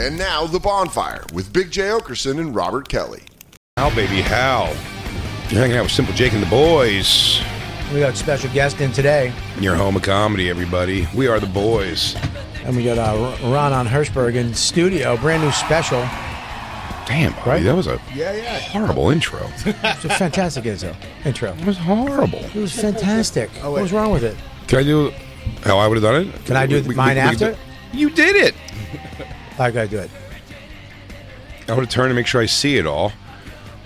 And now, The Bonfire with Big J. Okerson and Robert Kelly. How, baby, how? You're hanging out with Simple Jake and the boys. We got a special guest in today. Your home of comedy, everybody. We are the boys. And we got Raanan Hershberg in studio, brand new special. Damn, buddy, Right? that was a horrible intro. It's a fantastic intro. It was horrible. It was fantastic. What was wrong with it? Can I do how I would have done it? Can I do mine after? You did it. I gotta do it. I would have turned to make sure I see it all.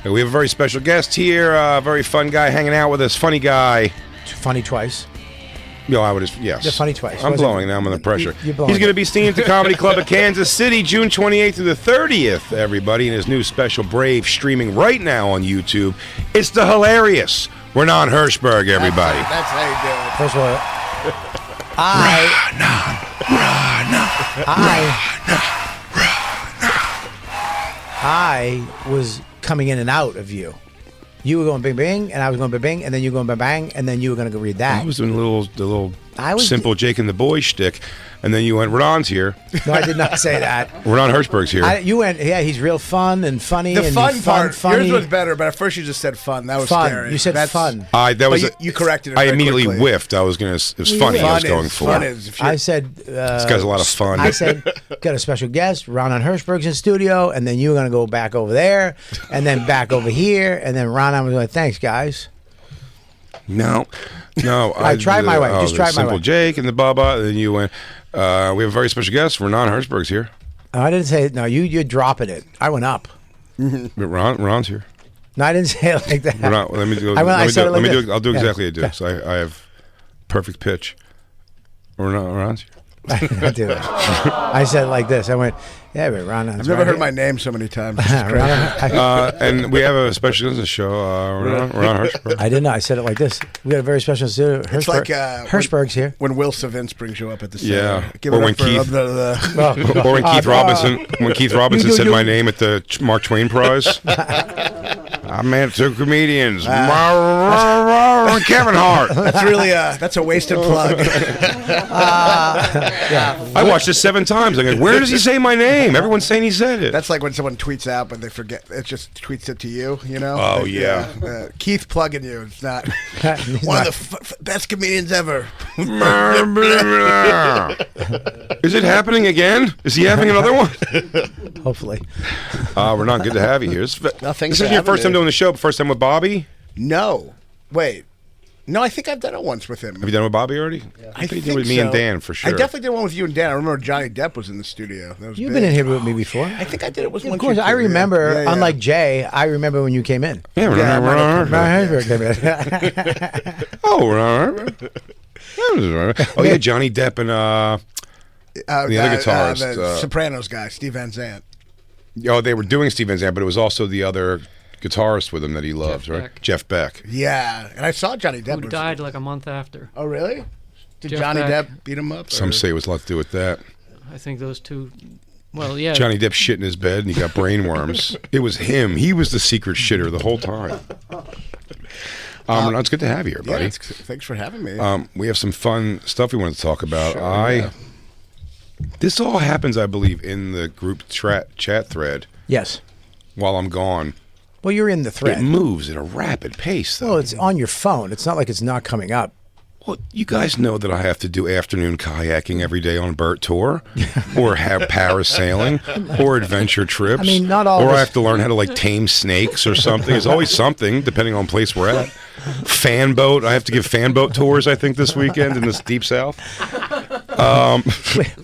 We have a very special guest here, a very fun guy hanging out with us, funny guy. Funny twice. No, I would have, yes. You're funny twice. I'm blowing now, I'm under pressure. You're blowing He's going to be seen at the Comedy Club of Kansas City, June 28th through the 30th, everybody, in his new special, Brave, streaming right now on YouTube. It's the hilarious Raanan Hershberg, everybody. That's how you do it. First of all, I was coming in and out of you. You were going bing bing, and I was going bing bing, and then you were going bang bang, and then you were going to go read that. I was doing the little I was Simple Jake and the Boys shtick, and then you went, Raaan's here. No, I did not say that. Raanan Hershberg's here. You went, yeah, he's real fun and funny. The and fun part. funny. Yours was better, but at first you just said fun. That was Fun. scary. You said fun. You corrected it. I very immediately quickly. whiffed. I was going to. It was funny. I was going for. Fun is. I said, This guy's a lot of fun. I said, got a special guest, Raanan Hershberg's in studio, and then you were going to go back over there, and then back over here, and then Raanan was like, thanks, guys. No. I tried my way. Just tried my Simple way. Jake and the Bubba. And then you went, we have a very special guest. Raanan Hershberg's here. I didn't say it. No, you're dropping it. I went up. But Raaan's here. No, I didn't say it like that. Let me do it. I said it like this. I'll do Yeah. exactly what I do. Yeah. So I have perfect pitch. Raaan's here. I didn't do that. I said it like this. I went, yeah, but Raanan. I've never heard my name so many times. This is crazy. And we have a special guest on the show, Raanan Hershberg. I didn't know. I said it like this. We got a very special studio. It's like Hershberg's here. When Will Savins brings you up at the Yeah. center. Give Or it when up for Keith- the Or when Keith Robinson, You said do- my name at the Mark Twain Prize. I met two comedians, Kevin Hart. That's really that's a wasted plug. I watched this 7 times. I'm like, where does he say my name? Everyone's saying he said it. That's like when someone tweets out, but they forget. It just tweets it to you. You know? Oh, Like, yeah. Keith plugging you. It's not He's one not- of the best comedians ever. Is it happening again? Is he having another one? Hopefully. We're not good to have you here. This Thanks is for your having first time me. doing the show. First time with Bobby. No, wait. No, I think I've done it once with him. Have you done it with Bobby already? I think you think did with me so. and Dan for sure. I definitely did one with you and Dan. I remember Johnny Depp was in the studio. That was You've big. been in here with me before. I think I did it with Of one. course, I remember. Unlike Jay, I remember when you came in. Yeah, Yeah, Raanan Hershberg came in. Oh yeah, Johnny Depp and the other guitarist, the Sopranos guy, Steve Van Zandt. they were doing Steve Van Zandt, but it was also the other guitarist with him that he loved, Jeff right? Beck. Jeff Beck. Yeah, and I saw Johnny Depp. Who died like a month after. Oh, really? Did Jeff Johnny Beck. Depp beat him up? Some or- say it was a lot to do with that. I think those two. Well, yeah. Johnny Depp shit in his bed and he got brain worms. It was him. He was the secret shitter the whole time. It's good to have you here, Yeah, buddy. thanks for having me. We have some fun stuff we want to talk about. Sure, This all happens, I believe, in the group chat thread Yes. while I'm gone. Well, you're in the It thread. moves at a rapid pace, though. Well, it's on your phone. It's not like it's not coming up. Well, you guys know that I have to do afternoon kayaking every day on Burt Tour, or have parasailing, or adventure trips. I mean, not all Or of I us- have to learn how to tame snakes or something. There's always something, depending on place we're at. Fan boat. I have to give fan boat tours. I think this weekend in the deep south.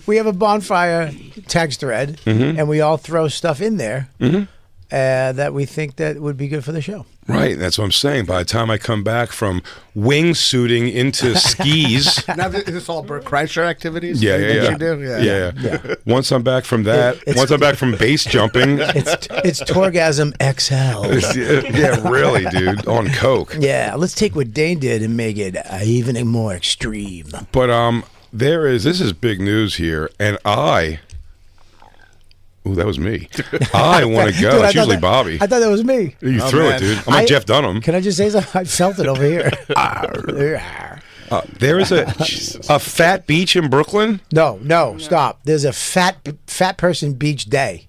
We have a bonfire text thread, and we all throw stuff in there that we think that would be good for the show. Right, that's what I'm saying. By the time I come back from wingsuiting into skis, Now, is this all Burt Kreischer activities? yeah. that you do? Yeah. Once I'm back from that, It's- once I'm back from base jumping, It's Torgasm XL. yeah, really, dude, on coke. Yeah, let's take what Dane did and make it even more extreme. But this is big news here, and ooh, that was me. I want to go. Dude, It's usually Bobby. I thought that was me. You Oh, threw man. it, dude. I'm like Jeff Dunham. Can I just say something? I felt it over here. There is a fat beach in Brooklyn. No, stop. There's a fat person beach day.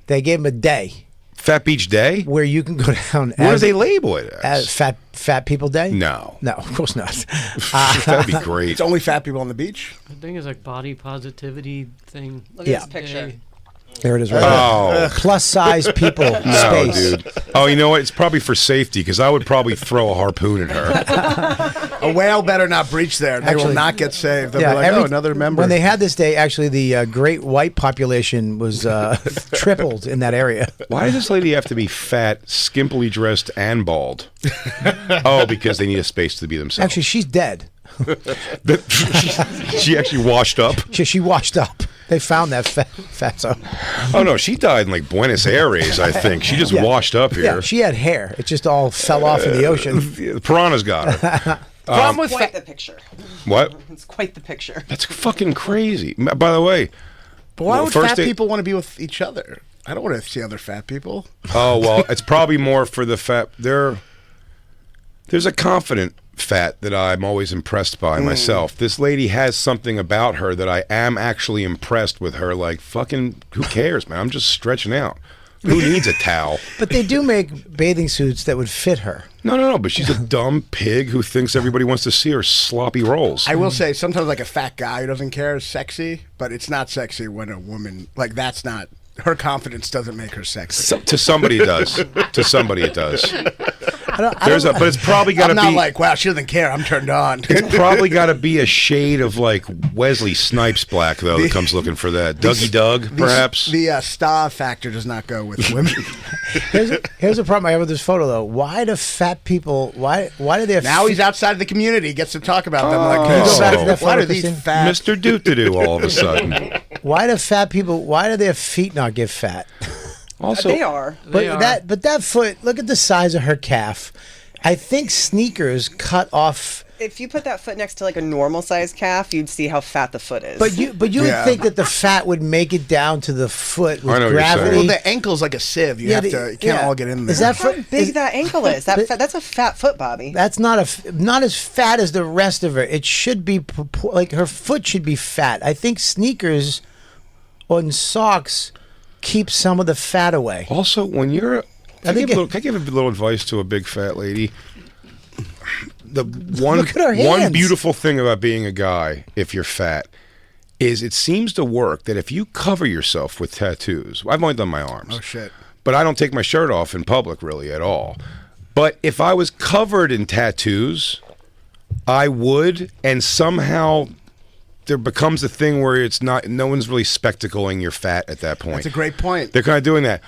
They gave him a day Fat Beach Day? where you can go down. Where do they label it as fat people day? No. No, of course not. That'd be great. It's only fat people on the beach. I think it's like body positivity thing. Look Yeah. at this picture. Day. There it is. Right Oh. there. Plus size people No, space. dude. Oh, you know what? It's probably for safety because I would probably throw a harpoon at her. A whale better not breach there. They will not get saved. They'll be like, another member. When they had this day, actually, the great white population was tripled in that area. Why does this lady have to be fat, skimpily dressed, and bald? Oh, because they need a space to be themselves. Actually, she's dead. She actually washed up. She washed up. They found that fatso. Oh no, she died in like Buenos Aires, I think. She just washed up here. Yeah, she had hair. It just all fell off in the ocean. The piranhas got her. problem with Quite the picture. What? It's quite the picture. That's fucking crazy. By the way, But why would first fat they- people want to be with each other? I don't want to see other fat people. oh well, it's probably more for the fat. There's a confident fat that I'm always impressed by myself. This lady has something about her that I am actually impressed with her. Like, fucking, who cares, man? I'm just stretching out. Who needs a towel? But they do make bathing suits that would fit her. No. But she's a dumb pig who thinks everybody wants to see her sloppy rolls. I will say sometimes like a fat guy who doesn't care is sexy, but it's not sexy when a woman like that's not her confidence doesn't make her sexy. To somebody it does. To somebody it does. But it's probably got to I'm be. not like, wow, she doesn't care. I'm turned on. It's probably got to be a shade of like Wesley Snipes black though that comes looking for that. Dougie Doug, perhaps. The star factor does not go with women. Here's a problem I have with this photo, though. Why do fat people? Why do they? Now he's outside the community. He gets to talk about them. Like, Can you go back to that why photo, are these Christine? fat? Mr. Doo-doo all of a sudden. Why do fat people? Why do their feet not get fat? Also, They are. They are. That foot. Look at the size of her calf. I think sneakers cut off. If you put that foot next to like a normal sized calf, you'd see how fat the foot is. But you Yeah. would think that the fat would make it down to the foot I know with what you're gravity. saying. Well, the ankle's like a sieve. You have to. You can't all get in there. Is that how foot big is- that ankle is. That's a fat foot, Bobby. That's not not as fat as the rest of her. It should be like her foot should be fat. I think sneakers on socks keep some of the fat away. Also, when you're, can I think give a little advice to a big fat lady? The one Look at her one hands. beautiful thing about being a guy, if you're fat, is it seems to work that if you cover yourself with tattoos. I've only done my arms. Oh shit. But I don't take my shirt off in public really at all. But if I was covered in tattoos, I would, and somehow there becomes a thing where it's not, no one's really spectacling your fat at that point. That's a great point. They're kind of doing that.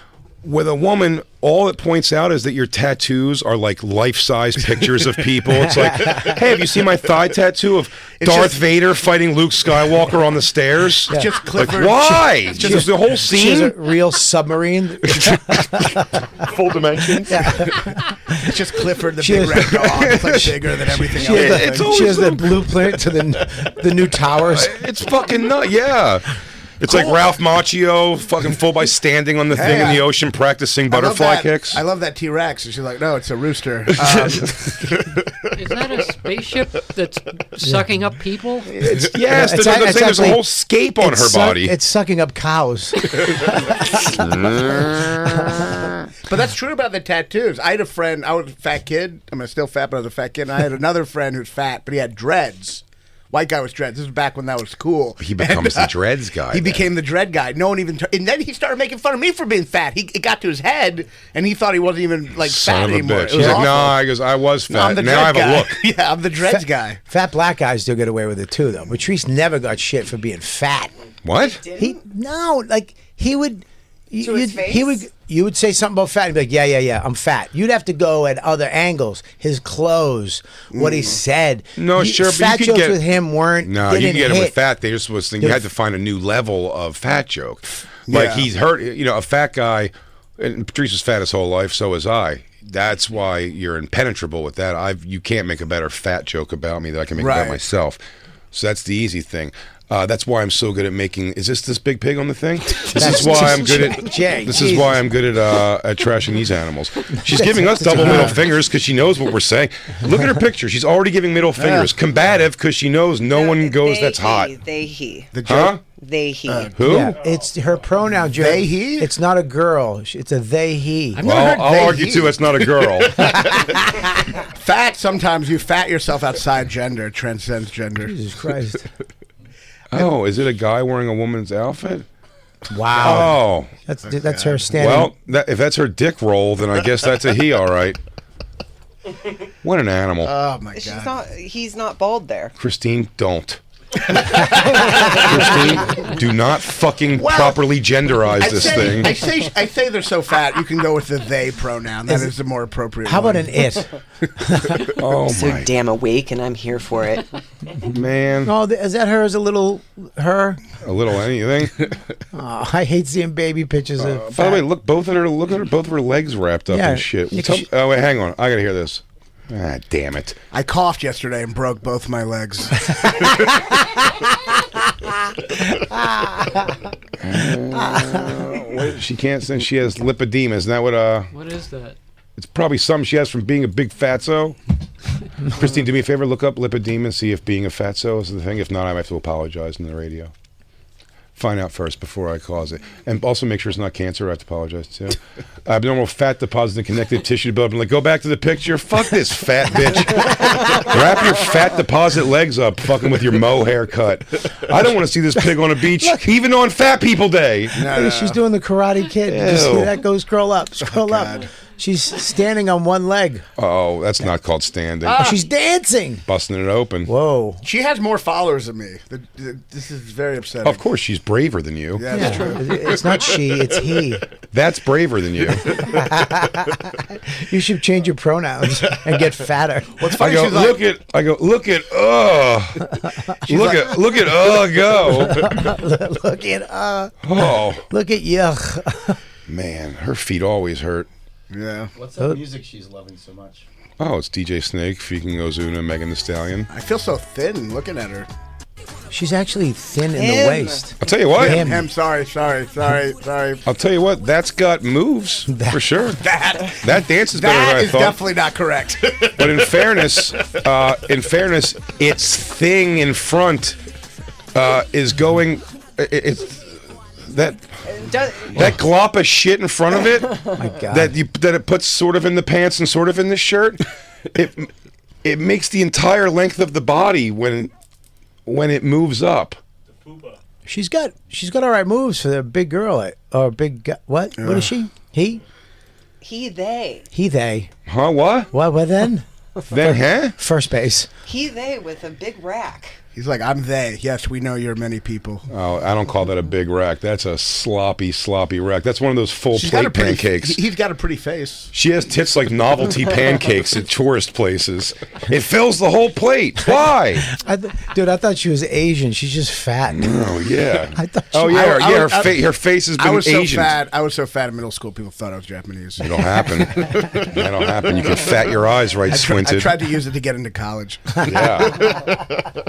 With a woman, all it points out is that your tattoos are like life-size pictures of people. It's like, hey, have you seen my thigh tattoo of Darth Vader fighting Luke Skywalker on the stairs? It's just Like, Clifford. why? It's just the whole She has a scene? real submarine. Full dimensions? It's just Clifford, the She big is- red dog. It's like bigger than everything She has, else. It's the, always she has the little- blueprint to the new towers. It's fucking nuts, yeah. It's like Ralph Macchio, fucking full by standing on the thing in the ocean practicing I love butterfly that. kicks. I love that T-Rex. And she's like, no, it's a rooster. Is that a spaceship that's sucking up people? Yes, It's there's a actually- whole scape on her body. It's sucking up cows. But that's true about the tattoos. I had a friend, I was a fat kid. I'm still fat, but I was a fat kid. And I had another friend who's fat, but he had dreads. White guy with dreads. This was back when that was cool. He becomes the dreads guy. He then. became the dread guy. No one even. And then he started making fun of me for being fat. It got to his head, and he thought he wasn't even like Son fat of a anymore. bitch. It He's was like, awful. no, I goes, I was No, fat. I'm the Now I have dread a guy. look. Yeah, I'm the dreads guy. Fat black guys do get away with it too, though. Patrice never got shit for being fat. What? He he would. To his He would. face? You would say something about fat and be like, yeah, I'm fat. You'd have to go at other angles. His clothes, what he said. No, sure, but you fat could jokes get- with him weren't. No, you didn't can get it hit. with fat. They just was thinking you had to find a new level of fat joke. Like Yeah. he's hurt, a fat guy, and Patrice was fat his whole life, so was I. That's why you're impenetrable with that. You can't make a better fat joke about me than I can make Right. about myself. So that's the easy thing. That's why I'm so good at making. Is this big pig on the thing? This is why I'm good at. Jay, this is why I'm good at trashing these animals. She's giving us double middle fingers because she knows what we're saying. Look at her picture. She's already giving middle fingers. Combative because she knows no one goes. That's hot. They, he. Huh? They, he. Who? Yeah, it's her pronoun. Joe. They, he? It's not a girl. It's a they, he. Well, I'll argue too. It's not a girl. Fat, sometimes you fat yourself outside gender, transcends gender. Jesus Christ. Oh, is it a guy wearing a woman's outfit? Wow. Oh, That's her standing. well, if that's her dick roll, then I guess that's a he, all right. What an animal. Oh, my God. He's not bald there. Christine, don't. Christine, do not fucking properly genderize this thing. I say they're so fat, you can go with the they pronoun. That is the more appropriate How one. about an it? Oh, So my damn awake, and I'm here for it. man. Oh, is that her as a little her? A little anything. Oh, I hate seeing baby pictures of By fat. the way, look both at her. Look at her. Both of her legs wrapped up Yeah. and shit. Yeah, Oh wait, hang on. I gotta hear this. Ah, damn it. I coughed yesterday and broke both my legs. She can't say she has lipedema. Isn't that what? What is that? It's probably something she has from being a big fatso. Christine, do me a favor. Look up lipedema and see if being a fatso is the thing. If not, I have to apologize in the radio. Find out first before I cause it. And also make sure it's not cancer. I have to apologize too. Abnormal fat deposit in connective tissue development. Like, go back to the picture. Fuck this fat bitch. Wrap your fat deposit legs up fucking with your mo haircut. I don't want to see this pig on a beach, even on Fat People Day. Hey, she's doing the Karate Kid. Did you see Ew. that? Go scroll up. Scroll up. She's standing on one leg. Oh, that's not called standing. She's dancing. Busting it open. Whoa. She has more followers than me. This is very upsetting. Of course, she's braver than you. Yeah, that's true. It's not she, it's he. That's braver than you. You should change your pronouns and get fatter. What's I funny, go, she's like, look at, go, go. Look at Oh, look at yuck. man, her feet always hurt. yeah. What's that music she's loving so much? Oh, it's DJ Snake, Feeking Ozuna, Megan Thee Stallion. I feel so thin looking at her. She's actually thin in the Him. waist. I'll tell you what. Him. Him, sorry. I'll tell you what. That's got moves for sure. That dance is better That than I is thought. definitely not correct. But in fairness, its thing in front is going. It's that glop of shit in front of it. My God. that it puts sort of in the pants and sort of in the shirt. It makes the entire length of the body when it moves up. She's got all right moves for the big girl or big guy. What? What is she? He? They. He they. Huh? What? What then? Then, huh? First base. They with a big rack. He's like, I'm they. Yes, we know you're many people. Oh, I don't call that a big rack. That's a sloppy rack. That's one of those full She's got plate a pretty pancakes. He's got a pretty face. She has tits like novelty pancakes at tourist places. It fills the whole plate. Why? Dude, I thought she was Asian. She's just fat. Oh yeah. I thought she Oh yeah. I Yeah. was- Her face has I been was so Asian. fat. I was so fat in middle school. People thought I was Japanese. That'll happen. That'll happen. You can fat your eyes right I squinted. tried to use it to get into college. Yeah.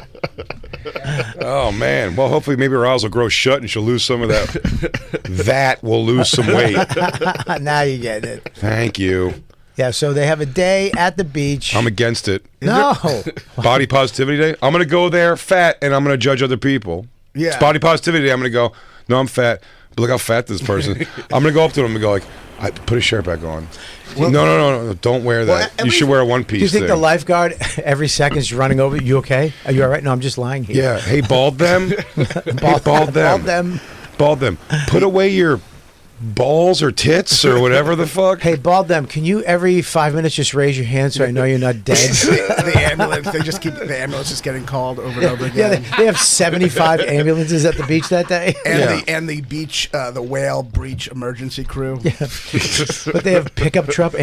Oh man. Well, hopefully maybe her eyes will grow shut and she'll lose some of that. That will lose some weight. Now you get it. Thank you. Yeah, so they have a day at the beach. I'm against it. No. Body positivity day. I'm gonna go there fat and I'm gonna judge other people. Yeah. It's body positivity day. I'm gonna go. No, I'm fat. But look how fat this person. I'm gonna go up to them and go like, put a shirt back on. No. Don't wear that. at You should least- wear a one piece. Do you think thing. the lifeguard every second is running over? You okay? Are you all right? No, I'm just lying here. Yeah. Hey, bald them. Hey, bald them. Bald them. Bald them. Put away your balls or tits or whatever the fuck. Hey, bald them. Can you every 5 minutes just raise your hand so I know you're not dead? the ambulance. They just keep the ambulance is getting called over and over Yeah, again. they have 75 ambulances at the beach that day. And the beach, the whale breach emergency crew. But they have pickup truck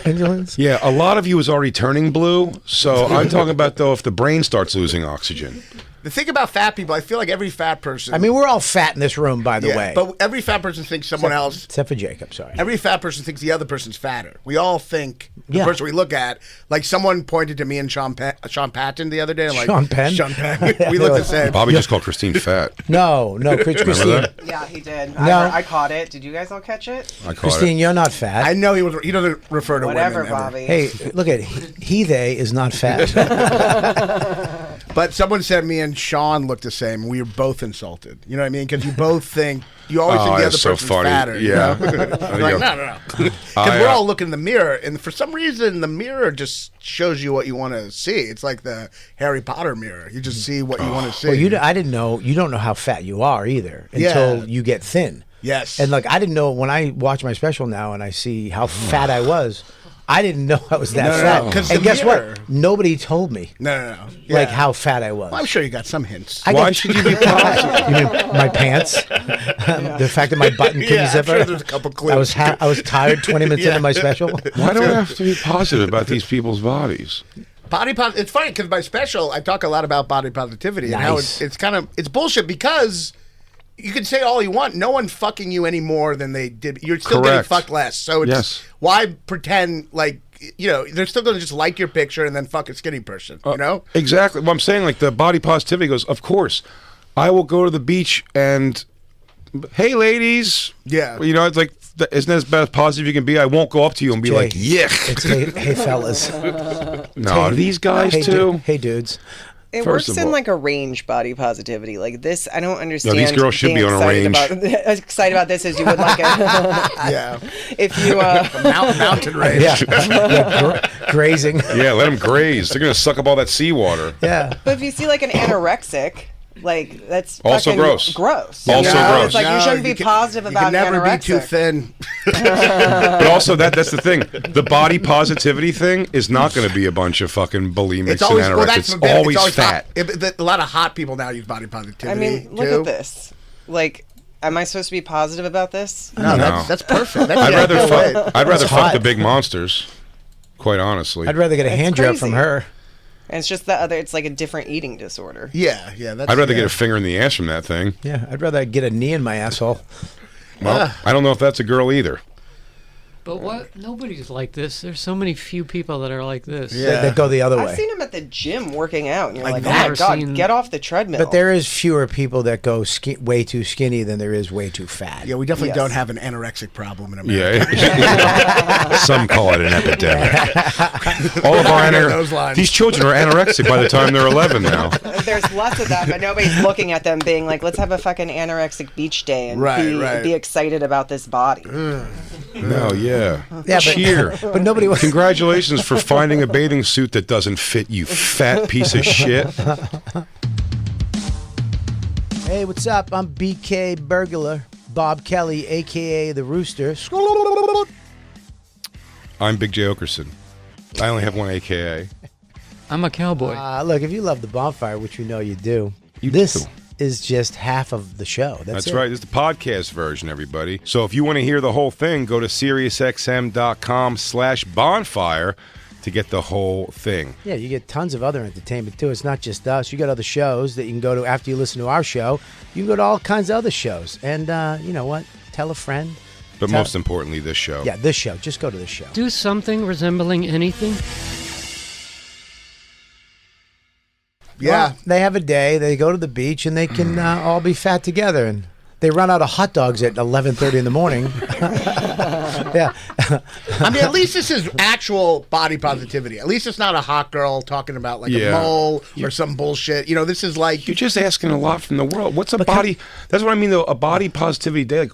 ambulance. Yeah, a lot of you is already turning blue. So I'm talking about though if the brain starts losing oxygen. The thing about fat people, I feel like every fat person. I mean, we're all fat in this room, by the way. But every fat person thinks someone else. Except for Jacob, sorry. Every fat person thinks the other person's fatter. We all think the Yeah. person we look at, like someone pointed to me and Sean Patton the other day. And like, Sean Penn? Sean Penn. We look the same. Bobby just called Christine fat. No, Christine. that? Yeah, he did. No. I caught it. Did you guys all catch it? I caught Christine, you're not fat. I know he doesn't refer to Whatever, women ever. Bobby. Hey, look at they is not fat. But someone said me and Sean look the same. We were both insulted. You know what I mean? Because you both think you always think the other that's so person's funny. fatter. you Yeah. know? Like, no. Because we're all looking in the mirror, and for some reason, the mirror just shows you what you want to see. It's like the Harry Potter mirror. You just see what you want to see. Well, I didn't know. You don't know how fat you are either until you get thin. Yes. And like I didn't know when I watch my special now and I see how fat I was. I didn't know I was that fat. No, 'cause and the guess mirror- what? Nobody told me No. like Yeah. how fat I was. Well, I'm sure you got some hints. Why should you be positive? You mean my pants? The fact that my button couldn't Yeah, I'm zipper. sure there's a couple clues. I was tired 20 minutes into my special. Why do I have to be positive about these people's bodies? Body positive. It's funny because my special, I talk a lot about body positivity and how Nice. it's bullshit because you can say all you want. No one's fucking you any more than they did. You're still getting Correct. fucked less. So it's Yes. why pretend like they're still going to just like your picture and then fuck a skinny person. You know? Exactly. Well, I'm saying like the body positivity goes, of course, I will go to the beach and, hey, ladies. Yeah. You know, it's like, isn't that as bad as positive you can be? I won't go up to you and be like, yuck. It's hey fellas. No, are these guys Hey, too? hey dudes. It First works of in all- like a range body positivity. Like this, I don't understand. these girls should being be on a excited range. As excited about this as you would like it. Yeah. If you, Mountain range. Grazing. Yeah, let them graze. They're going to suck up all that seawater. Yeah. but if you see like an anorexic, like that's Also fucking gross. Gross. Also You know? gross. It's like you shouldn't be positive about You can never an be too anorexic. thin. But also, that's the thing. The body positivity thing is not going to be a bunch of fucking bulimics It's always and well, anorexics. that's It's the bit. always Hot. fat. A lot of hot people now use body positivity. I mean, look too. at this. Like, am I supposed to be positive about this? No, No. that's perfect. That's I'd the rather ideal way. fuck. I'd rather fuck hot. the big monsters. Quite honestly, I'd rather get a That's hand job from crazy. her. And it's just the other. It's like a different eating disorder. Yeah. That's, I'd rather yeah. get a finger in the ass from that thing. Yeah, I'd rather get a knee in my asshole. Well, I don't know if that's a girl either. But what? Nobody's like this. There's so many few people that are like this. Yeah. That go the other I've way. seen him at the gym working out, and you're Like like, that. oh my Never god, seen- get off the treadmill. But there is fewer people that go way too skinny than there is way too fat. Yeah, we definitely Yes. don't have an anorexic problem in America. Yeah. Some call it an epidemic. All of our Those lines. these children are anorexic by the time they're 11 now. There's lots of that, but nobody's looking at them being like, let's have a fucking anorexic beach day and Right. be excited about this body. No, yeah. Yeah, Cheer. But nobody was. Congratulations for finding a bathing suit that doesn't fit, you fat piece of shit. Hey, what's up? I'm BK Burglar, Bob Kelly, aka the Rooster. I'm Big J. Okerson. I only have one AKA. I'm a cowboy. Look, if you love the Bonfire, which we know you do, You this do. is just half of the show. That's it. right. This is the podcast version, everybody. So if you want to hear the whole thing, go to SiriusXM.com/bonfire to get the whole thing. Yeah, you get tons of other entertainment too. It's not just us. You got other shows that you can go to after you listen to our show. You can go to all kinds of other shows. And you know what? Tell a friend. But most importantly, this show. Yeah, this show. Just go to this show. Do something resembling anything. Yeah. Well, they have a day. They go to the beach and they can all be fat together. And they run out of hot dogs at 11:30 in the morning. Yeah. I mean, at least this is actual body positivity. At least it's not a hot girl talking about like Yeah. a mole or some bullshit. You know, this is like You're just asking a lot from the world. What's a body? That's what I mean, though. A body positivity day. Like,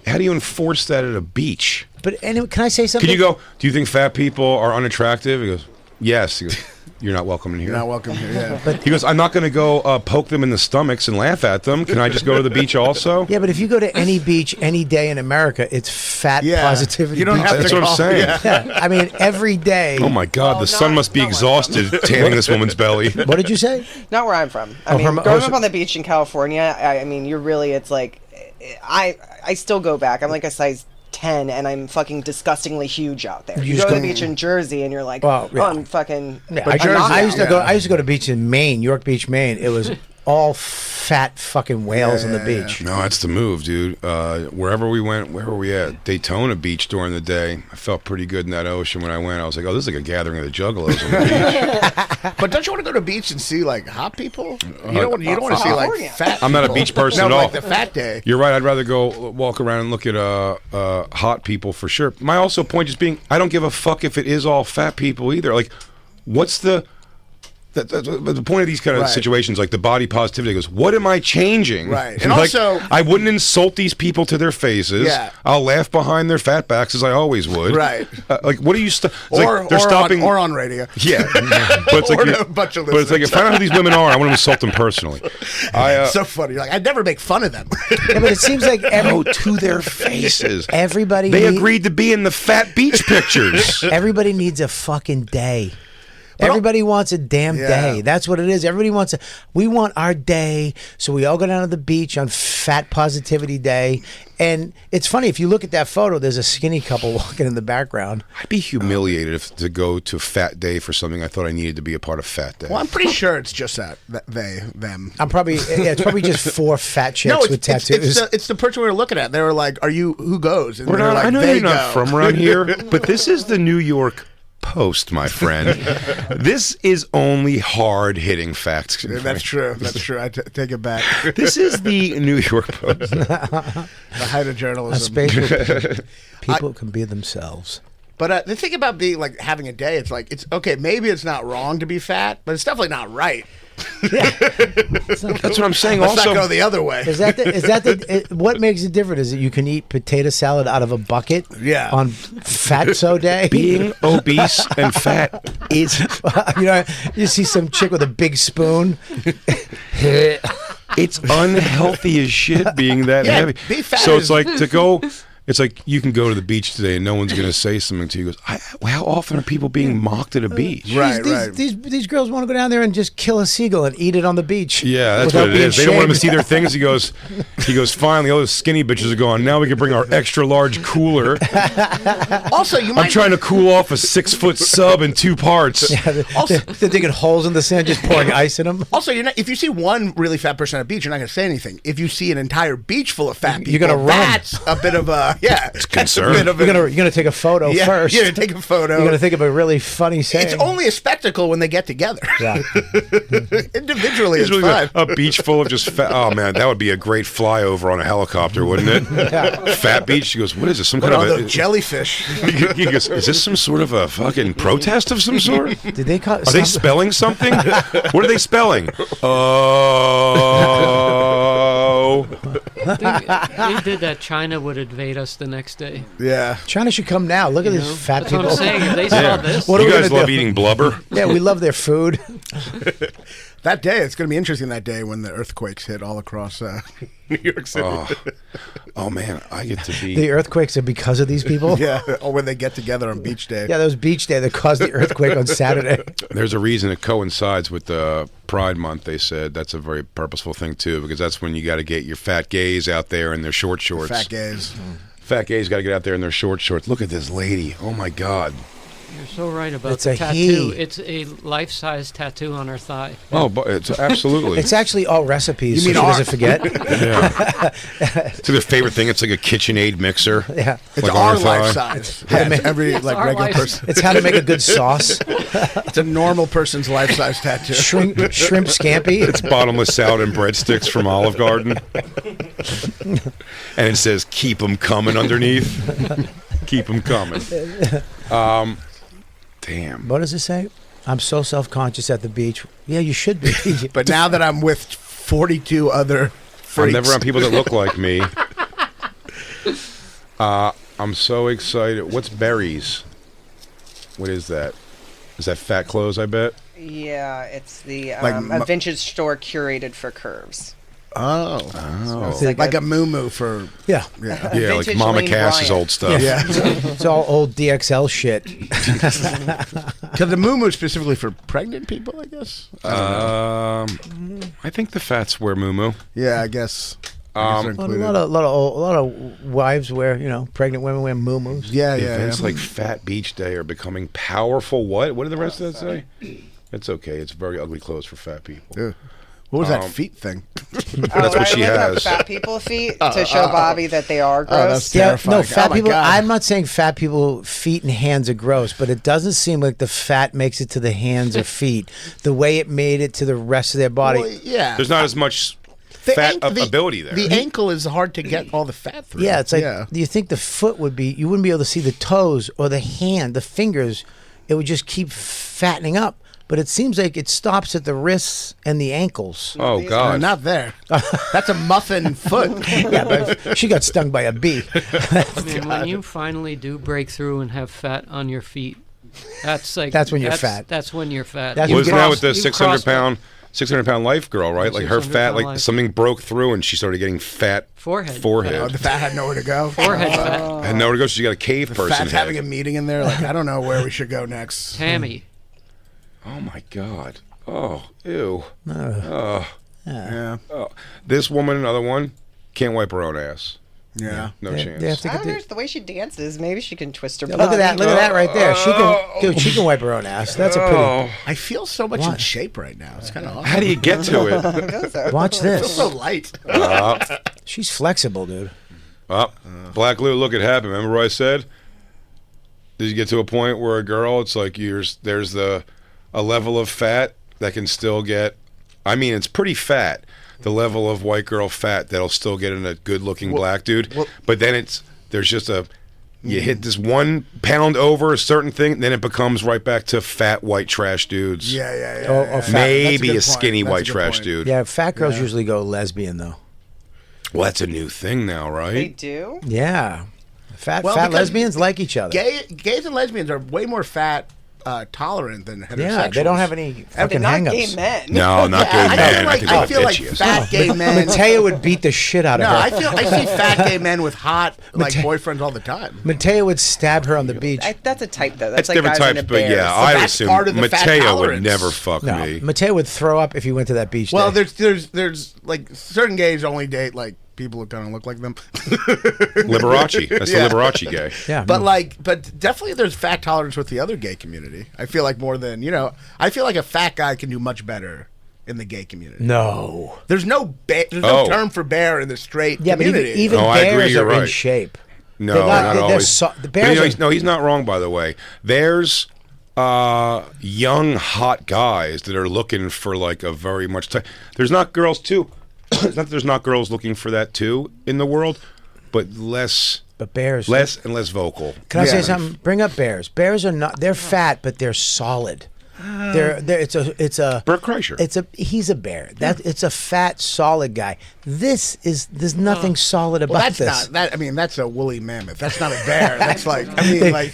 how do you enforce that at a beach? But anyway, can I say something? Can you go, do you think fat people are unattractive? He goes, yes. He goes, you're not welcome in here. you're not welcome here. Yeah. He goes, I'm not going to go poke them in the stomachs and laugh at them. Can I just go to the beach also? Yeah, but if you go to any beach any day in America, it's fat Yeah. positivity. You don't beach. have That's to what I'm call- saying. Yeah. Yeah, I mean, every day. Oh my God, Well, the sun not- must be not one of exhausted tanning this woman's belly. What did you say? Not where I'm from. I Oh, mean, from- growing oh, up so- on the beach in California, I mean, you're really, it's like, I still go back. I'm like a size 10 and I'm fucking disgustingly huge out there. You just go to go- the beach in Jersey and you're like, Well, yeah. oh, I'm fucking. Yeah, I'm not I used to that. go. I used to go to beach in Maine, York Beach, Maine. It was all fat fucking whales on the Yeah. beach. No, that's the move, dude. Wherever we went, where were we at? Daytona Beach during the day. I felt pretty good in that ocean when I went. I was like, oh, this is like a gathering of the juggalos on the beach. But don't you want to go to the beach and see like hot people? You don't want to see like California. fat. I'm not a people. beach person No, at all. Like the fat day. You're right. I'd rather go walk around and look at hot people for sure. My also point just being, I don't give a fuck if it is all fat people either. Like, what's the point of these kind of Right. situations, like the body positivity goes, what am I changing? Right. And Like, also- I wouldn't insult these people to their faces. Yeah. I'll laugh behind their fat backs as I always would. Right. Like, what are you? Or they're stopping. on radio. Yeah. But it's like, Or you- a bunch of but it's like, if I know who these women are, I want to insult them personally. So funny. You're like, I'd never make fun of them. Yeah, but it seems like Go to their faces. everybody They need- agreed to be in the fat beach pictures. Everybody needs a fucking day. Everybody wants a damn Yeah. day. That's what it is. Everybody wants we want our day, so we all go down to the beach on Fat Positivity Day. And it's funny, if you look at that photo, there's a skinny couple walking in the background. I'd be humiliated to go to Fat Day for something I thought I needed to be a part of Fat Day. Well, I'm pretty sure it's just that they, them. I'm probably, it's probably just 4 fat chicks No, with tattoos. it's the person we were looking at. They were like, "Are you who goes?" And We're they were not, like, I know they you're not go. from around here, but this is the New York Post, my friend. This is only hard-hitting facts. That's true. That's true. I take it back. This is the New York Post. The height of A journalism. space where people can be themselves. But the thing about being like having a day, it's like it's okay. Maybe it's not wrong to be fat, but it's definitely not right. That's what I'm saying. Let's Also, not go the other way. What makes it different is that you can eat potato salad out of a bucket Yeah. on Fatso Day. being obese and fat is You know, you see some chick with a big spoon. it's unhealthy as shit being that Yeah, heavy. be fat So is- it's like to go. It's like you can go to the beach today and no one's going to say something to you. He goes, how often are people being mocked at a beach? Right, these, right. These girls want to go down there and just kill a seagull and eat it on the beach. Yeah, that's without what it being is. They don't want them to shamed. see their things. He goes. Finally, all those skinny bitches are gone. Now we can bring our extra large cooler. Also, you might I'm trying to cool off a 6-foot sub in 2 parts. Also- They're digging holes in the sand, just pouring ice in them. Also, you're not, if you see one really fat person at a beach, you're not going to say anything. If you see an entire beach full of fat people, You're gonna run. That's a bit of a that's a concern. bit of You're gonna take a photo yeah, first. You're gonna take a photo. You're gonna think of a really funny saying. It's only a spectacle when they get together. Yeah. Individually, it's Really fine. a beach full of just fat. Oh man, that would be a great flyover on a helicopter, wouldn't it? Fat beach. She goes, what is this? Some kind All of those jellyfish. He goes, is this some sort of a fucking protest of some sort? Did they call? Are they spelling something? What are they spelling? Oh. They did that. China would invade us the next day. Yeah. China should come now. Look at these fat That's people. what I'm saying. If they saw this, What are You we guys gonna love do? eating blubber? Yeah, we love their food. That day, it's going to be interesting that day when the earthquakes hit all across New York City. Oh man, I get to be. The earthquakes are because of these people. Yeah, or when they get together on beach day. Yeah, that was beach day that caused the earthquake on Saturday. There's a reason it coincides with the Pride Month. They said that's a very purposeful thing too, because that's when you got to get your fat gays out there in their short shorts. Fat gays. Fat gays got to get out there in their short shorts. Look at this lady. Oh my God. you're so right about It's the a tattoo. he. It's a life-size tattoo on her thigh. Oh, but it's absolutely. It's actually all recipes. You so mean she doesn't forget. Yeah. It's their favorite thing. It's like a KitchenAid mixer. Yeah. It's Like on our her thigh. life size. Yeah, it's every like our regular life person. It's how to make a good sauce. It's a normal person's life size tattoo. Shrimp scampi. It's bottomless salad and breadsticks from Olive Garden. And it says, keep them coming underneath. Keep them coming. Damn. What does it say? I'm so self-conscious at the beach. Yeah, you should be. But now that I'm with 42 other I'm freaks, never around people that look like me. I'm so excited. What's berries? What is that? Is that fat clothes, I bet? Yeah, it's the Like a vintage store curated for curves. Oh, It's like a moo for Yeah. yeah. Yeah, like Vintage Mama Lane Cass's Bryant. old stuff. Yeah, It's all old DXL shit. because the moo is specifically for pregnant people, I guess. I think the fats wear muumuu. Yeah, I guess. they're A included. lot of wives wear, pregnant women wear muumuus. Yeah, yeah. Events yeah. like Fat Beach Day are becoming powerful. What? What did the rest of that say? It's okay. It's very ugly clothes for fat people. Yeah. What was that feet thing? That's what she has. Fat people feet to show Bobby that they are gross. that's terrifying. No, fat Oh, my people. God. I'm not saying fat people feet and hands are gross, but it doesn't seem like the fat makes it to the hands or feet the way it made it to the rest of their body. Well, yeah. There's not as much The fat ank- ability there. The ankle is hard to get all the fat through. Yeah, it's like do you think the foot would be? You wouldn't be able to see the toes or the hand, the fingers. It would just keep fattening up. But it seems like it stops at the wrists and the ankles. Oh God! Not there. That's a muffin foot. Yeah, but she got stung by a bee. I mean, when you finally do break through and have fat on your feet, that's like That's when you're fat. That's when you're fat. That's You Wasn't get that crossed- with the you 600 crossed pound, life girl, right? Like her 600 fat, pound like life. something broke through and she started getting fat Forehead. Oh, the fat had nowhere to go. Forehead fat. And nowhere to go. She got a cave person. Fat's having a head. meeting in there. Like, I don't know where we should go next. Tammy. Oh my God! Oh, ew! Yeah. Oh, this woman, another one, can't wipe her own ass. Yeah. No chance. They have to I get don't the- know, the way she dances, maybe she can twist her Yeah, body. look at that! Look at that right there. She can, dude. She can wipe her own ass. That's a pretty. I feel so much in What? shape right now. It's kind of awesome. How do you get to it? Watch I feel this. so light. She's flexible, dude. Oh, Black Lou, look, it happened. Remember what I said? Did you get to a point where a girl, it's like there's a level of fat that can still get, I mean, it's pretty fat, the level of white girl fat that'll still get in a good-looking black dude. But then there's just you hit this 1 pound over a certain thing, then it becomes right back to fat white trash dudes. Yeah. Or fat- Maybe a skinny white trash dude. Yeah, fat girls usually go lesbian though. Well, that's a new thing now, They right? do? Yeah, fat Well, fat because lesbians like each other. Gays and lesbians are way more fat tolerant than heterosexuals. Yeah, they don't have any But fucking not hangups. gay men. No, not gay I men. feel like, think they're I feel like bitchiest. fat gay men. Mateo would beat the shit out of No, her. I see fat gay men with hot like Mateo- boyfriends all the time. Mateo would stab her on the beach. That's a type, though. That's It's like different guys types, into but bears. yeah, I would that's assume part of the fat Mateo would tolerance. never fuck No, me. Mateo would throw up if he went to that beach. Well, day. there's like certain gays only date like people who kind of look like them. Liberace. That's Yeah. the Liberace gay. yeah, But definitely there's fat tolerance with the other gay community. I feel like more than I feel like a fat guy can do much better in the gay community. no. There's no term for bear in the straight Yeah, but community. even No, I agree, bears you're are in right. shape. No, They're not they're always. the But bears are, no, he's not wrong, by the way. There's young, hot guys that are looking for like a very much time. There's not girls too. It's not that there's not girls looking for that too in the world, but less but bears. and less vocal. Can I Yeah. say something? Bring up bears. Bears are not. They're fat, but they're solid. They're it's a Bert Kreischer. he's a bear. It's a fat, solid guy. There's nothing solid about well, that's this. not that. I mean, that's a woolly mammoth. That's not a bear. That's like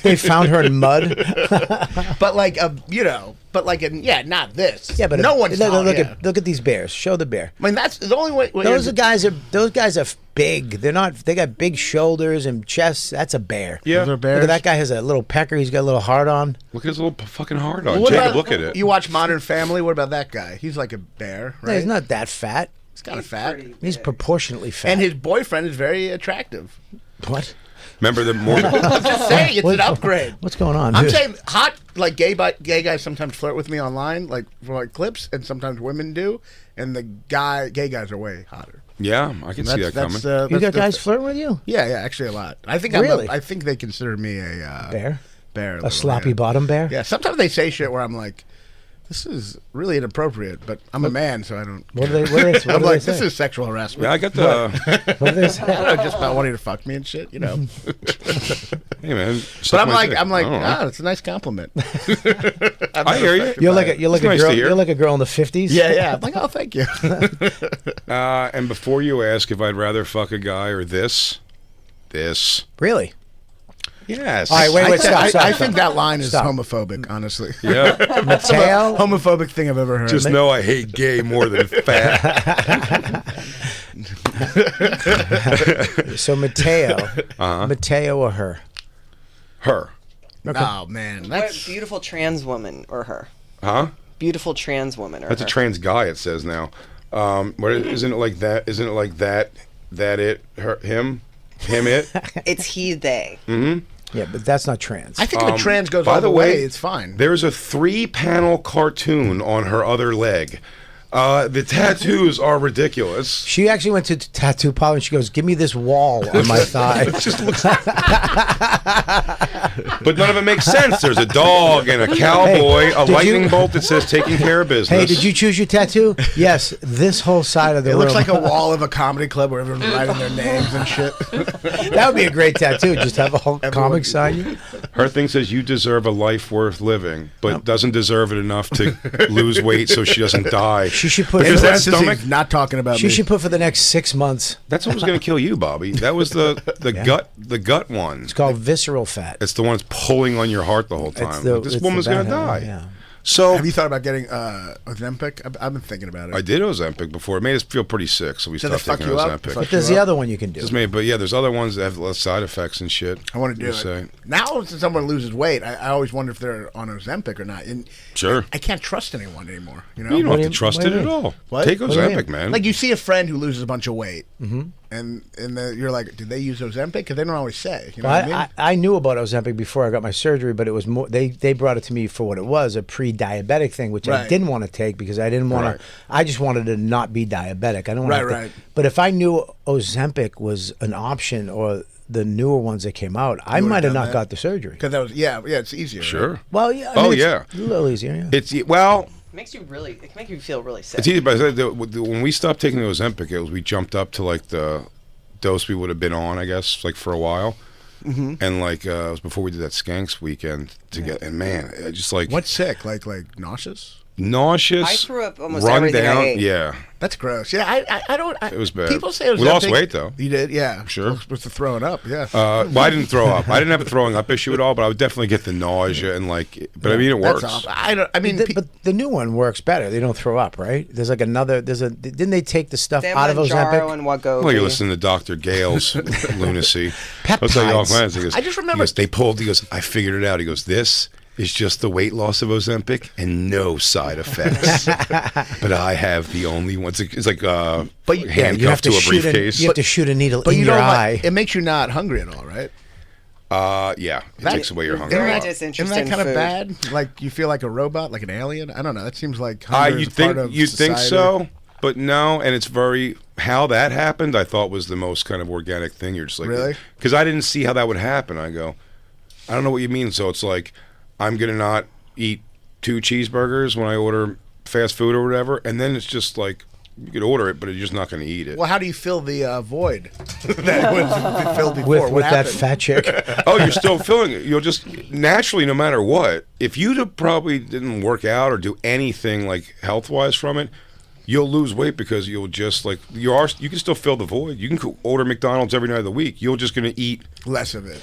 They found her in mud. but like not this. Yeah, but no one's look at these bears. Show the bear. I mean, that's the only way. Those guys are big. They're not. They got big shoulders and chests. That's a bear. Yeah. Those are bears. Look at that guy has a little pecker. He's got a little heart on. Look at his little fucking hard on. What Jacob, about- look at it. You watch Modern Family. What about that guy? He's like a bear, No, right? he's not that fat. He's kind of fat. He's proportionately fat. And his boyfriend is very attractive. what? Remember the more I'm just saying, it's an upgrade. What's going on? I'm dude? saying hot, like gay guys sometimes flirt with me online, like for like clips, and sometimes women do. And the gay guys are way hotter. Yeah, I can see that coming. you that's got the- guys flirting with you? Yeah, actually a lot. I think Really? I think they consider me a Bear? Bear. A sloppy bottom bear? Yeah. Sometimes they say shit where I'm like, this is really inappropriate, but I'm a man, so I don't. What do they? What do I'm they like, say? this is sexual harassment. Yeah, I got the. What do they say? I don't know, just about wanting to fuck me and shit, you know. Hey man, But I'm like, I don't know. it's a nice compliment. I hear you. You're like a It's nice to hear. You're like a girl in the 50s. Yeah. I'm like, oh, thank you. And before you ask if I'd rather fuck a guy or this, Really? yes. All right, wait, stop. I think that line is Stop. homophobic, honestly. Yeah. Mateo. Homophobic thing I've ever heard. Just know I hate gay more than fat. So Mateo. Uh-huh. Mateo or her? Her. Oh man, What that's beautiful trans woman or her? Huh? Beautiful trans woman or That's her? a trans guy. It says now. Isn't it like that? Isn't it like that? That it? Her? Him? It? It's he, they. Yeah, but that's not trans. I think if a trans goes by all the the way, way, it's fine. There's a 3-panel cartoon on her other leg. The tattoos are ridiculous. She actually went to tattoo parlor and she goes, "Give me this wall on my thigh." It just looks. But none of it makes sense. There's a dog and a cowboy, a did lightning you- bolt that says "taking care of business." Hey, did you choose your tattoo? Yes, this whole side of the It room. looks like a wall of a comedy club where everyone's writing their names and shit. That would be a great tattoo. Just have a whole comic sign you. Her thing says you deserve a life worth living, but doesn't deserve it enough to lose weight so she doesn't die. She should put. Is For, that stomach? Not talking about she me. should put for the next 6 months. That's what was going to kill you, Bobby. That was the gut one. It's called visceral fat. It's the one that's pulling on your heart the whole It's time. the- Like, this it's woman's the going to bad die. one, yeah. So Have you thought about getting Ozempic? I've been thinking about it. I did Ozempic before. It made us feel pretty sick, so we Did it stopped fuck taking you up? Ozempic. Fuck But there's the other one you can do. Just made, but yeah, there's other ones that have less side effects and shit. I want to do You it. say. Now, since someone loses weight, I always wonder if they're on Ozempic or not. And Sure. I can't trust anyone anymore. You know, You don't What have do to you- trust what it do you at mean? all. What? Take What do you Ozempic, mean? man. Like you see a friend who loses a bunch of weight, and you're like, did they use Ozempic? Because they don't always say. You know Well, what I mean? I knew about Ozempic before I got my surgery, but it was more. They brought it to me for what it was, a pre-diabetic thing, which I Right. didn't want to take because I didn't want Right. to. I just wanted to not be diabetic. I don't want Right, to. right. But if I knew Ozempic was an option or the newer ones that came out, I would've might have done not that. got the surgery. Because that was it's easier. right? Sure. Well, yeah. Oh, it's yeah. a little easier. Yeah. It's well, It can make you feel really sick. it's easy. But when we stopped taking the Ozempic, we jumped up to like the dose we would have been on, I guess, like for a while. And like it was before we did that Skanks weekend to get. And man, I just like What's sick? Like nauseous? nauseous. I threw up almost run everything I down. ate. Yeah, That's gross. Yeah, I don't. it was bad. People say Ozempic. We lost weight though. You did, yeah. Sure. We're supposed to throw it up. Yeah. Well, I didn't throw up. I didn't have a throwing up issue at all, but I would definitely get the nausea and like. But I mean, it That's works. awful. I mean, But the new one works better. They don't throw up, right? There's like another. Didn't they take the stuff They have out of Manjaro Ozempic? and Wegovy. Well, you're listening to Dr. Gale's lunacy. I'll tell you all Peptides. He goes, I just remember- he goes, they pulled. He goes, I figured it out. He goes, this is just the weight loss of Ozempic and no side effects. But I have the only ones. It's like But you- handcuffed You have to a shoot briefcase. You have to shoot a needle but in you your don't eye. like, it makes you not hungry at all, right? Yeah, it takes away your hunger. Very Isn't that disinterested kind in of food. bad? Like you feel like a robot, like an alien? I don't know. That seems like hunger You is a part of think society. so, but no. And it's very how that happened. I thought was the most kind of organic thing. You're just like, Really? Because I didn't see how that would happen. I go, I don't know what you mean. So it's like I'm gonna not eat 2 cheeseburgers when I order fast food or whatever, and then it's just like you could order it, but you're just not gonna eat it. Well, how do you fill the void that was filled before? with What that happened? fat chick. Oh, you're still feeling it. You'll just naturally, no matter what, if you probably didn't work out or do anything like health wise from it, you'll lose weight because you'll just like you can still fill the void. You can order McDonald's every night of the week. You're just going to eat Less of it.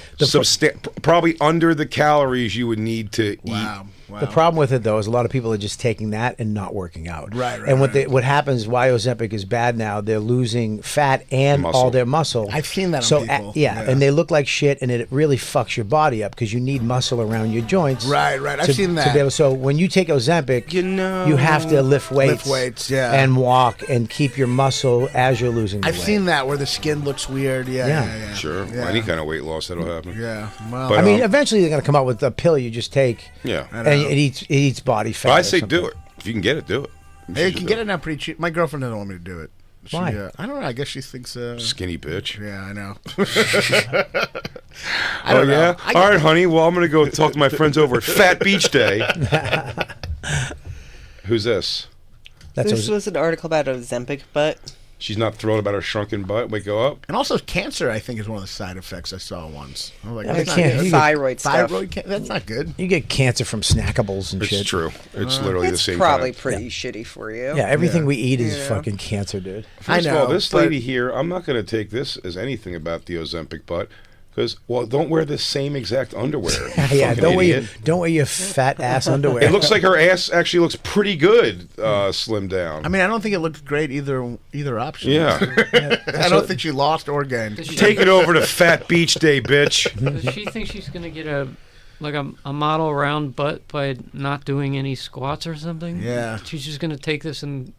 probably under the calories you would need to eat. Wow. The problem with it, though, is a lot of people are just taking that and not working out. Right, And right. what happens, why Ozempic is bad now, they're losing fat and Muscle. all their muscle. I've seen that on so, people. yeah, and they look like shit, and it really fucks your body up because you need muscle around your joints. Right. I've seen that. To be able, so when you take Ozempic, You have to lift weights. yeah. And walk and keep your muscle as you're losing the I've weight. seen that where the skin looks weird. Yeah. Yeah. Sure, Yeah. any kind of weight loss that'll happen. Yeah. Well, But, I mean, eventually they're going to come out with a pill you just take. Yeah. And it eats body fat. But I or say something. do it if you can get it. Do it. hey, you can get it now pretty cheap. My girlfriend doesn't want me to do it. She, Why? I don't know. I guess she thinks. Skinny bitch. Yeah, I know. Oh yeah. All right, honey. Well, I'm gonna go talk to my friends over at Fat Beach Day. Who's this? That's This was an article about Ozempic, but She's not thrilled about her shrunken butt. Wake go up. And also, cancer, I think, is one of the side effects I saw once. I was like, Yeah, that's not can't- good. you thyroid stuff. That's not good. You get cancer from snackables and It's shit. true. It's literally the it's same. probably kind. pretty shitty for you. Yeah, everything Yeah. we eat is Yeah. fucking cancer, dude. First I of all, know, this but- lady here, I'm not going to take this as anything about the Ozempic butt. Because, well, don't wear the same exact underwear. You Yeah, fucking don't idiot. wear your fat ass underwear. It looks like her ass actually looks pretty good, slimmed down. I mean, I don't think it looked great either option. Yeah. I don't think she lost or gained. Does she, Take it over to Fat Beach Day, bitch. does she think she's gonna get a model round butt by not doing any squats or something? Yeah. She's just gonna take this and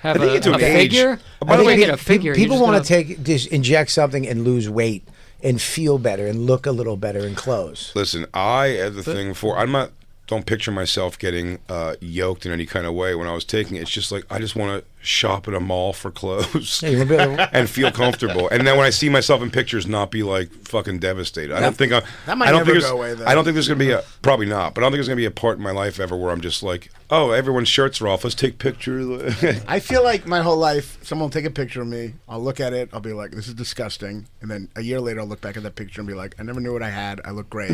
have I think a it's an age. figure. By I the think way, you get a figure. People You're want just to just inject something and lose weight and feel better and look a little better in clothes. Listen, I had the thing before. I'm not don't picture myself getting yoked in any kind of way when I was taking it. It's just like I just want to shop at a mall for clothes and feel comfortable. And then when I see myself in pictures, not be like fucking devastated. I don't think that might I don't never think go away, though. I don't think there's gonna be probably not, but I don't think there's gonna be a part in my life ever where I'm just like, oh, everyone's shirts are off. Let's take pictures. I feel like my whole life, someone will take a picture of me. I'll look at it. I'll be like, this is disgusting. And then a year later, I'll look back at that picture and be like, I never knew what I had. I look great.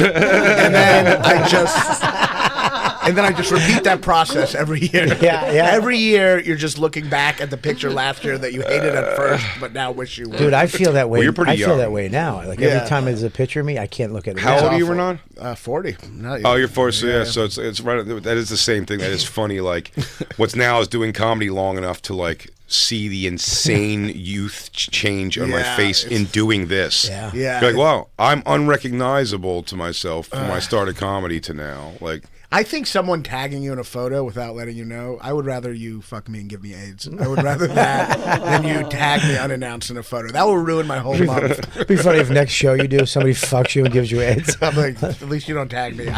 And then I just repeat that process every year. Yeah. Every year, you're just looking back at the picture last year that you hated at first, but now wish you would. Dude, I feel that way. Well, you're pretty I feel young. that way now. Like Yeah. every time there's a picture of me, I can't look at it. How now. old are you, Awful. Renan? 40. No, Oh, you're 40. So yeah, so it's right. That is the same thing. That is funny. Like, what's now is doing comedy long enough to like see the insane youth change on my Yeah, face in doing this. Yeah. Yeah. You're like, wow, I'm unrecognizable to myself from when I started comedy to now. Like, I think someone tagging you in a photo without letting you know, I would rather you fuck me and give me AIDS. I would rather that than you tag me unannounced in a photo. That will ruin my whole month. It'd be funny if next show you do, somebody fucks you and gives you AIDS. I'm like, at least you don't tag me.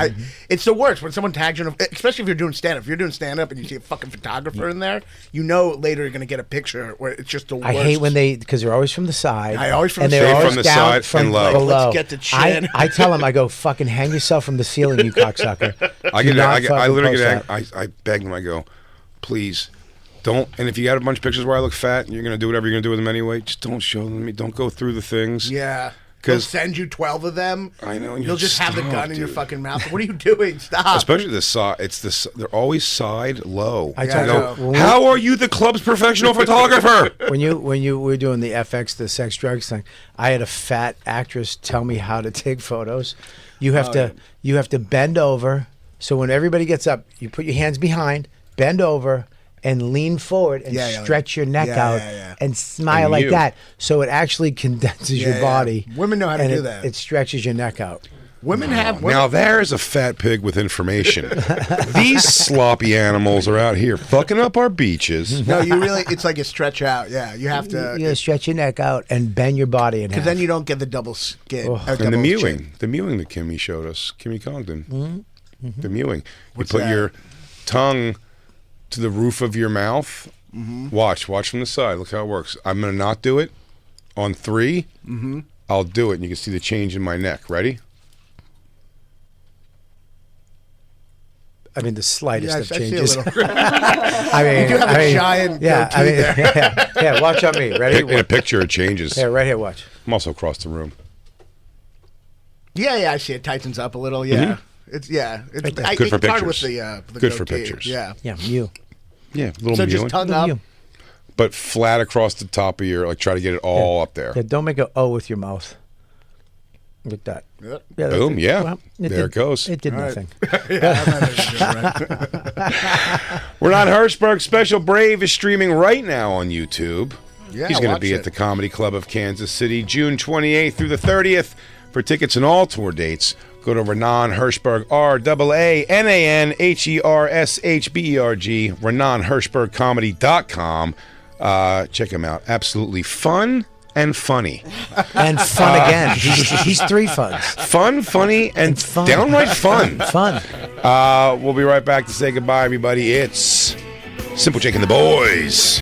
It's the worst when someone tags you, especially if you're doing stand-up. If you're doing stand-up and you see a fucking photographer in there, you know later you're going to get a picture where it's just the worst. I hate when because they're always from the side. Always from and the they're side. always From the down side from and low. below. Let's get the chin. I tell them, I go, fucking hang yourself from the ceiling, you cocksucker. I Do not literally fucking get post angry. I beg them. I go, please. Don't. And if you got a bunch of pictures where I look fat, and you're gonna do whatever you're gonna do with them anyway. Just don't show them to me. Don't go through the things. Yeah. They'll 'Cause- send you 12 of them. I know, and You'll you're just have the stop, gun in your dude. fucking mouth. What are you doing? Stop. Especially the side. It's this. They're always side low. I Yeah, tell I you, know. when we- How are you the club's professional photographer? when you were doing the FX, the sex drugs thing, I had a fat actress tell me how to take photos. You have to bend over. So when everybody gets up, you put your hands behind, bend over, and lean forward and stretch your neck out and smile And like you. that. So it actually condenses your body. Women know how to and do that. It stretches your neck out. Women have. Now there's a fat pig with information. These sloppy animals are out here fucking up our beaches. No, you really. It's like a stretch out. Yeah, you have to. You stretch your neck out and bend your body in half. Because then you don't get the double skin. Oh. And the double mewing. chin. The mewing that Kimmy showed us. Kimmy Congdon. Mm-hmm. The mewing. What's you put that? your tongue to the roof of your mouth. Mm-hmm. Watch from the side. Look how it works. I'm going to not do it. On 3, I'll do it, and you can see the change in my neck. Ready? I mean, the slightest Yeah, of I see a changes. little. I mean, You do have a giant goatee there. yeah, watch on me. Ready? In a picture, it changes. Yeah, right here. Watch. I'm also across the room. Yeah, I see it tightens up a little. Yeah, it's It's Right there. Good for it's hard with pictures. the Good for goatee. pictures. Yeah. Yeah, you. Yeah, a little So mewing. just tongue Look at up. you. But flat across the top of your, like, try to get it all up there. Yeah, don't make a O with your mouth. Look at that. Yep. Yeah, that's Boom, yeah. Well, There it goes. It did All right. nothing. Yeah, I'm not even doing right. Raanan Hershberg special Brave is streaming right now on YouTube. Yeah, He's going to watch be it. at the Comedy Club of Kansas City, June 28th through the 30th. For tickets and all tour dates, go to Raanan Hershberg, RAANANHERSHBERG, RaananHershbergComedy.com. Check him out. Absolutely fun and funny. And fun again. He's 3 funs. Fun, funny, and fun. downright fun. Fun. We'll be right back to say goodbye, everybody. It's Simple Jake and the Boys.